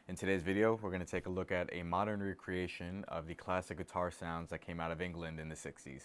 In today's video, we're going to take a look at a modern recreation of the classic guitar sounds that came out of England in the 60s.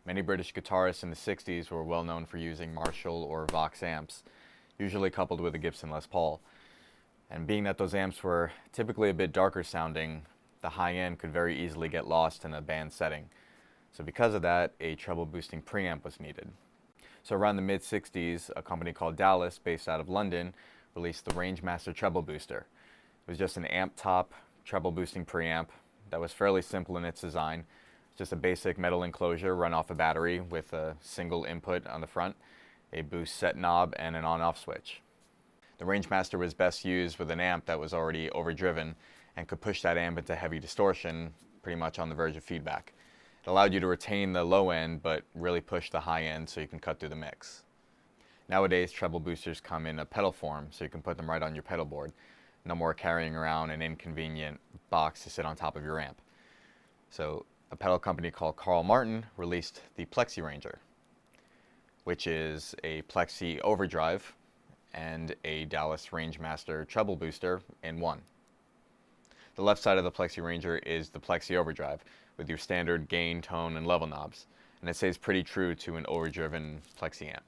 Many British guitarists in the 60s were well known for using Marshall or Vox amps, usually coupled with a Gibson Les Paul. And being that those amps were typically a bit darker sounding, the high end could very easily get lost in a band setting. So because of that, a treble boosting preamp was needed. So around the mid-60s, a company called Dallas, based out of London, released the Rangemaster Treble Booster. It was just an amp top treble boosting preamp that was fairly simple in its design. Just a basic metal enclosure run off a battery with a single input on the front, a boost set knob, and an on-off switch. The Rangemaster was best used with an amp that was already overdriven and could push that amp into heavy distortion, pretty much on the verge of feedback. It allowed you to retain the low end but really push the high end so you can cut through the mix. Nowadays, treble boosters come in a pedal form so you can put them right on your pedal board. No more carrying around an inconvenient box to sit on top of your amp. So a pedal company called Carl Martin released the PlexiRanger, which is a Plexi Overdrive and a Dallas Rangemaster Treble Booster in one. The left side of the PlexiRanger is the Plexi Overdrive with your standard gain, tone, and level knobs, and it stays pretty true to an overdriven Plexi amp.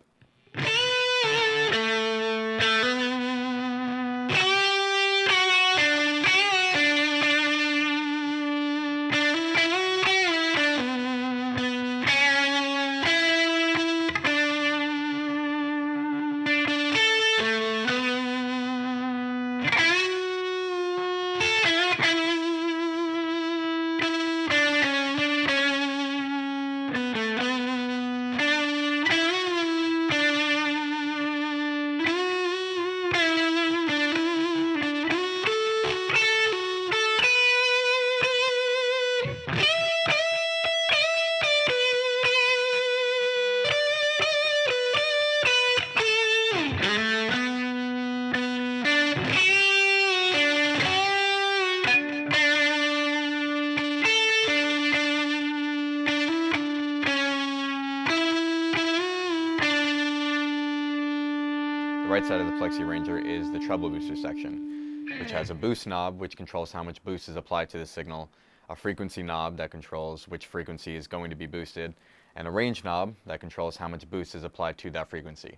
The right side of the PlexiRanger is the treble booster section, which has a boost knob which controls how much boost is applied to the signal, a frequency knob that controls which frequency is going to be boosted, and a range knob that controls how much boost is applied to that frequency.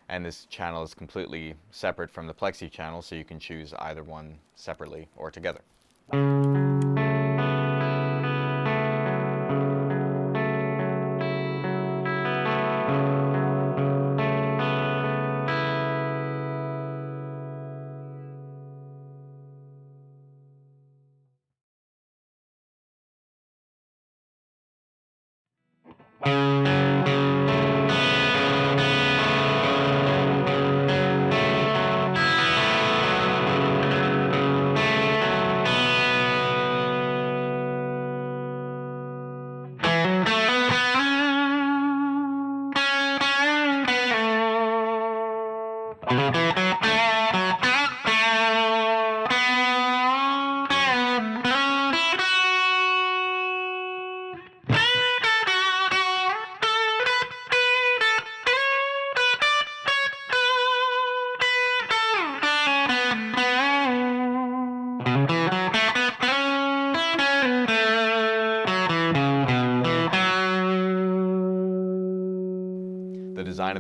And this channel is completely separate from the Plexi channel, so you can choose either one separately or together.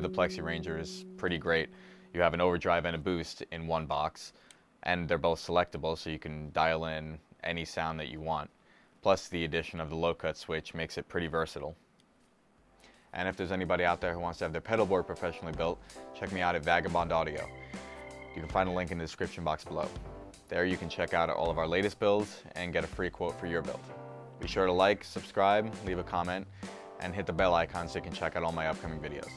of the PlexiRanger is pretty great. You have an overdrive and a boost in one box, and they're both selectable, so you can dial in any sound that you want. Plus the addition of the low cut switch makes it pretty versatile. And if there's anybody out there who wants to have their pedal board professionally built, check me out at VAGABOND Audio. You can find a link in the description box below. There you can check out all of our latest builds and get a free quote for your build. Be sure to like, subscribe, leave a comment, and hit the bell icon so you can check out all my upcoming videos.